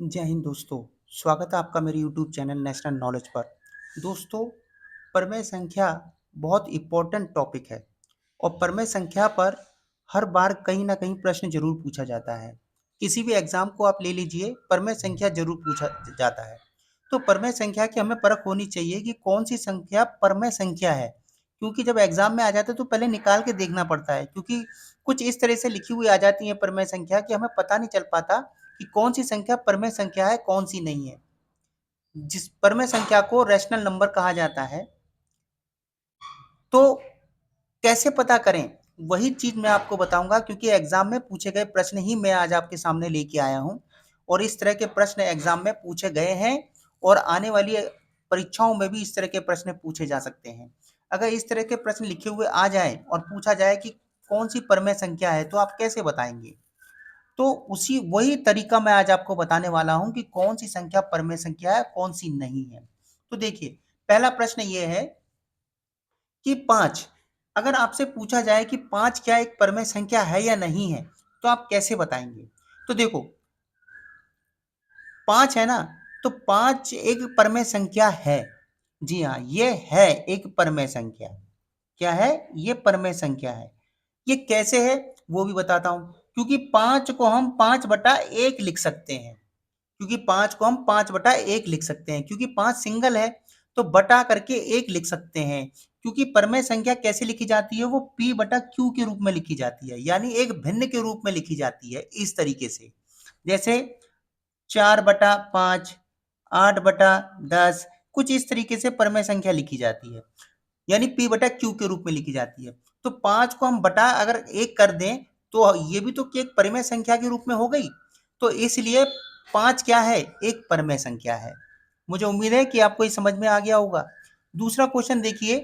जय हिंद दोस्तों। स्वागत है आपका मेरे यूट्यूब चैनल नेशनल नॉलेज पर। दोस्तों, परमेय संख्या बहुत इम्पोर्टेंट टॉपिक है और परमेय संख्या पर हर बार कहीं ना कहीं प्रश्न जरूर पूछा जाता है। किसी भी एग्जाम को आप ले लीजिए, परमेय संख्या जरूर पूछा जाता है। तो परमेय संख्या की हमें परख होनी चाहिए कि कौन सी संख्या परमेय संख्या है, क्योंकि जब एग्जाम में आ जाते हैं तो पहले निकाल के देखना पड़ता है, क्योंकि कुछ इस तरह से लिखी हुई आ जाती है परमेय संख्या कि हमें पता नहीं चल पाता कि कौन सी संख्या परमेय संख्या है, कौन सी नहीं है। जिस परमेय संख्या को रैशनल नंबर कहा जाता है, तो कैसे पता करें, वही चीज मैं आपको बताऊंगा, क्योंकि एग्जाम में पूछे गए प्रश्न ही मैं आज आपके सामने लेके आया हूं और इस तरह के प्रश्न एग्जाम में पूछे गए हैं और आने वाली परीक्षाओं में भी इस तरह के प्रश्न पूछे जा सकते हैं। अगर इस तरह के प्रश्न लिखे हुए आ जाए और पूछा जाए कि कौन सी परमेय संख्या है, तो आप कैसे बताएंगे। तो उसी वही तरीका मैं आज आपको बताने वाला हूं कि कौन सी संख्या परमेय संख्या है, कौन सी नहीं है। तो देखिए, पहला प्रश्न ये है कि 5, अगर आपसे पूछा जाए कि 5 क्या एक परमेय संख्या है या नहीं है, तो आप कैसे बताएंगे। तो देखो, 5 है ना, तो 5 एक परमेय संख्या है। जी हाँ, ये है एक परमेय संख्या। क्या है ये? परमेय संख्या है। ये कैसे है वो भी बताता हूं। क्योंकि 5 को हम 5/1 लिख सकते हैं, क्योंकि 5 को हम 5/1 लिख सकते हैं, क्योंकि 5 सिंगल है तो बटा करके 1 लिख सकते हैं। क्योंकि परमेय संख्या कैसे लिखी जाती है, वो p/q के रूप में लिखी जाती है, यानी एक भिन्न के रूप में लिखी जाती है इस तरीके से। जैसे 4/5, 8/10, कुछ इस तरीके से परमेय संख्या लिखी जाती है, यानी p/q के रूप में लिखी जाती है। तो 5 को हम बटा अगर 1 कर दें तो ये भी तो एक परिमेय संख्या के रूप में हो गई। तो इसलिए 5 क्या है? एक परमेय संख्या है। मुझे उम्मीद है कि आपको ये समझ में आ गया होगा। दूसरा क्वेश्चन देखिए,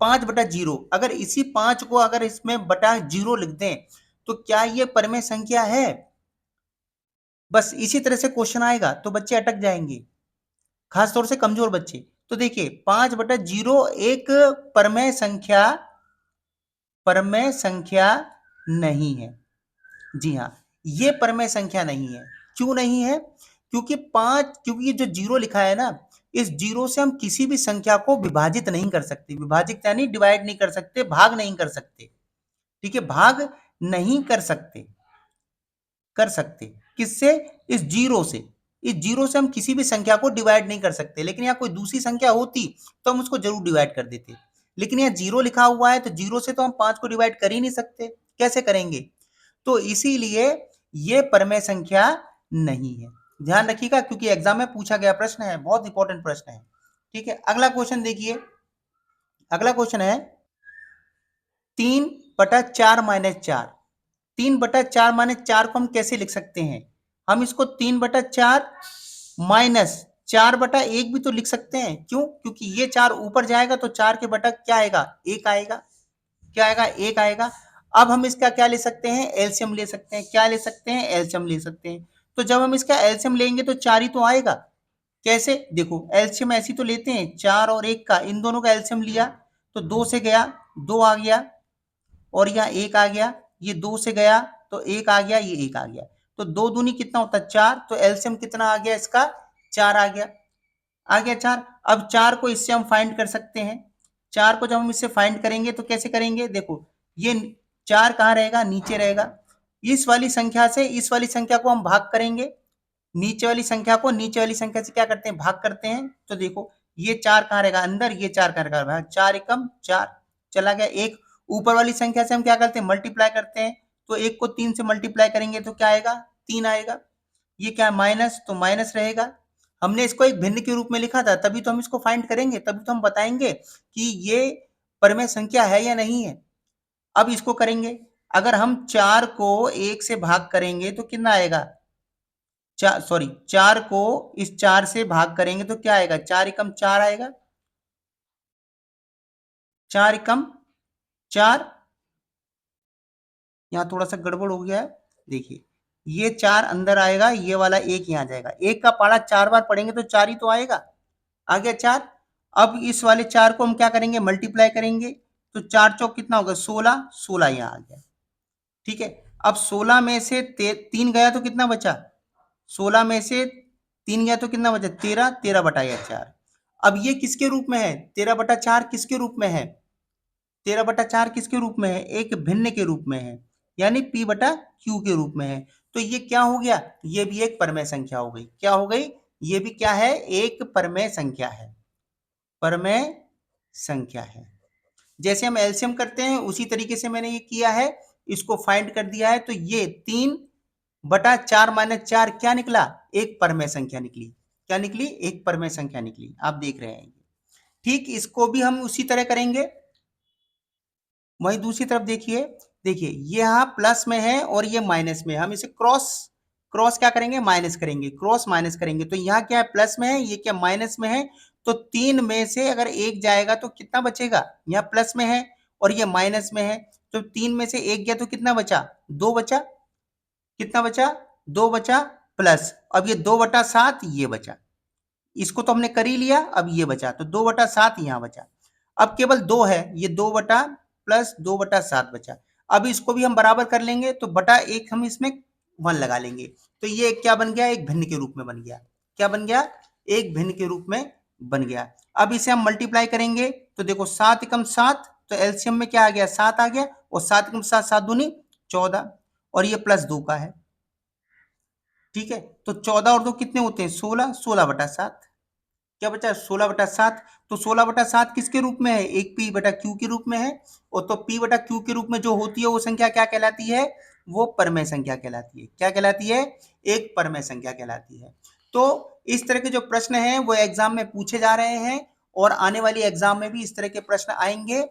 5/0, अगर इसी 5 को अगर इसमें बटा 0 लिख दें तो क्या ये परमेय संख्या है? बस इसी तरह से क्वेश्चन आएगा तो बच्चे अटक जाएंगे, खासतौर से कमजोर बच्चे। तो देखिए, 5/0 एक परमेय संख्या नहीं है। जी हाँ, ये परमेय संख्या नहीं है। क्यों नहीं है? क्योंकि ये जो जीरो लिखा है ना, इस जीरो से हम किसी भी संख्या को विभाजित नहीं कर सकते। विभाजित यानी डिवाइड नहीं कर सकते, भाग नहीं कर सकते। ठीक है, भाग नहीं कर सकते किससे? इस जीरो से। इस जीरो से हम किसी भी संख्या को डिवाइड नहीं कर सकते, लेकिन यहाँ कोई दूसरी संख्या होती तो हम उसको जरूर डिवाइड कर देते। लेकिन यहाँ जीरो लिखा हुआ है तो जीरो से तो हम 5 को डिवाइड कर ही नहीं सकते, कैसे करेंगे। तो इसीलिए ये परमेय संख्या नहीं है। ध्यान रखिएगा, क्योंकि एग्जाम में पूछा गया प्रश्न है, बहुत इंपॉर्टेंट प्रश्न है। ठीक है, अगला क्वेश्चन देखिए। अगला क्वेश्चन है 3/4 - 4। 3/4 को हम कैसे लिख सकते हैं? हम इसको 3/4 माइनस 4/1 भी तो लिख सकते हैं। क्यों? क्योंकि ये 4 ऊपर जाएगा तो 4 के बटा क्या आएगा? 1 आएगा। क्या आएगा? 1 आएगा। अब हम इसका क्या ले सकते हैं? एलसीएम ले सकते हैं। क्या ले सकते हैं? एलसीएम ले सकते हैं। तो जब हम इसका एलसीएम लेंगे तो 4 ही तो आएगा। कैसे? देखो, एलसीएम ऐसी तो लेते हैं, 4 और 1 का, इन दोनों का एलसीएम लिया तो 2 से गया 2 आ गया, और यहाँ 1 आ गया। ये 2 से गया तो 1 आ गया, ये 1 आ गया। तो 2 दूनी कितना होता है? 4। तो एलसीएम कितना आ गया इसका? 4 आ गया। आ गया 4। अब 4 को इससे हम फाइंड कर सकते हैं। 4 को जब हम इससे फाइंड करेंगे तो कैसे करेंगे? देखो, ये 4 कहाँ रहेगा? नीचे रहेगा। इस वाली संख्या से इस वाली संख्या को हम भाग करेंगे, नीचे वाली संख्या को नीचे वाली संख्या से क्या करते हैं? भाग करते हैं। तो देखो, ये 4 कहाँ रहेगा? अंदर। ये 4 कहाँ रहेगा? 4 एकम 4, चला गया। एक ऊपर वाली संख्या से हम क्या करते हैं? मल्टीप्लाई करते हैं। तो 1 को 3 से मल्टीप्लाई करेंगे तो क्या आएगा? 3 आएगा। ये क्या है? माइनस, तो माइनस रहेगा। हमने इसको एक भिन्न के रूप में लिखा था, तभी तो हम इसको फाइंड करेंगे, तभी तो हम बताएंगे कि ये परमेय संख्या है या नहीं है। अब इसको करेंगे, अगर हम 4 को 1 से भाग करेंगे तो कितना आएगा? 4 को इस 4 से भाग करेंगे तो क्या आएगा? 4 एकम 4 आएगा। 4 एकम 4। यहाँ थोड़ा सा गड़बड़ हो गया है। देखिए, ये 4 अंदर आएगा, ये वाला 1 यहाँ जाएगा। 1 का पारा 4 बार पढ़ेंगे तो 4 ही तो आएगा। आ गया 4। अब इस वाले 4 को हम क्या करेंगे? मल्टीप्लाई करेंगे। तो 4 चौक कितना होगा? 16। 16 यहाँ आ गया। ठीक है, अब 16 में से 3 गया तो कितना बचा? 16 में से 3 गया तो कितना बचा 13, 13 बटा गया 4। अब ये किसके रूप में है 13 बटा 4 किसके रूप में है 13 बटा 4 किसके रूप में है एक भिन्न के रूप में है, यानी p बटा q के रूप में है। तो ये क्या हो गया ये भी एक परमेय संख्या हो गई। क्या हो गई ये भी क्या है एक परमेय संख्या है, परमेय संख्या है। जैसे हम एलसीएम करते हैं उसी तरीके से मैंने ये किया है, इसको फाइंड कर दिया है। तो ये 3 बटा 4 माइनस 4 क्या निकला एक परमेय संख्या निकली। क्या निकली एक परमेय संख्या निकली, आप देख रहे हैं। ठीक इसको भी हम उसी तरह करेंगे। वहीं दूसरी तरफ देखिए, देखिए ये यहाँ प्लस में है और ये माइनस में है, हम इसे क्रॉस क्रॉस क्या करेंगे माइनस करेंगे, क्रॉस माइनस करेंगे। तो यहाँ क्या है प्लस में है, ये क्या माइनस में है। तो 3 में से अगर एक जाएगा तो कितना बचेगा, यहाँ प्लस में है और ये माइनस में है। तो 3 में से एक गया तो कितना बचा 2 बचा, कितना बचा 2 बचा प्लस। अब ये 2/7 ये बचा, इसको तो हमने कर ही लिया। अब ये बचा तो 2/7 यहाँ बचा। अब केवल 2 है, ये 2 बटा प्लस 2/7 बचा। अब इसको भी हम बराबर कर लेंगे तो बटा एक हम इसमें 1 लगा लेंगे। तो ये क्या बन गया एक भिन्न के रूप में बन गया। क्या बन गया एक भिन्न के रूप में बन गया। अब इसे हम मल्टीप्लाई करेंगे तो देखो 7 एकम 7, तो एलसीएम में क्या आ गया 7 आ गया, और 7 एकम 7 7 दूनी 14, और ये प्लस 2 का है। ठीक है तो 14 और 2 कितने होते हैं 16, 16/7 क्या बचा 16/7। तो 16/7 किसके रूप में है एक p बटा q के रूप में है। और तो p बटा q के रूप में जो होती है वो संख्या क्या कहलाती है वो परमेय संख्या कहलाती है। क्या कहलाती है एक परमेय संख्या कहलाती है। तो इस तरह के जो प्रश्न हैं वो एग्जाम में पूछे जा रहे हैं, और आने वाली एग्जाम में भी इस तरह के प्रश्न आएंगे।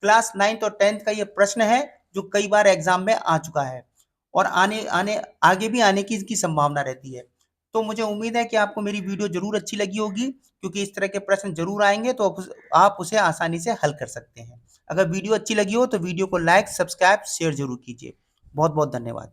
क्लास 9th और 10th का ये प्रश्न है जो कई बार एग्जाम में आ चुका है, और आने आने आगे भी आने की इसकी संभावना रहती है। तो मुझे उम्मीद है कि आपको मेरी वीडियो जरूर अच्छी लगी होगी, क्योंकि इस तरह के प्रश्न जरूर आएंगे तो आप उसे आसानी से हल कर सकते हैं। अगर वीडियो अच्छी लगी हो तो वीडियो को लाइक सब्सक्राइब शेयर जरूर कीजिए। बहुत बहुत धन्यवाद।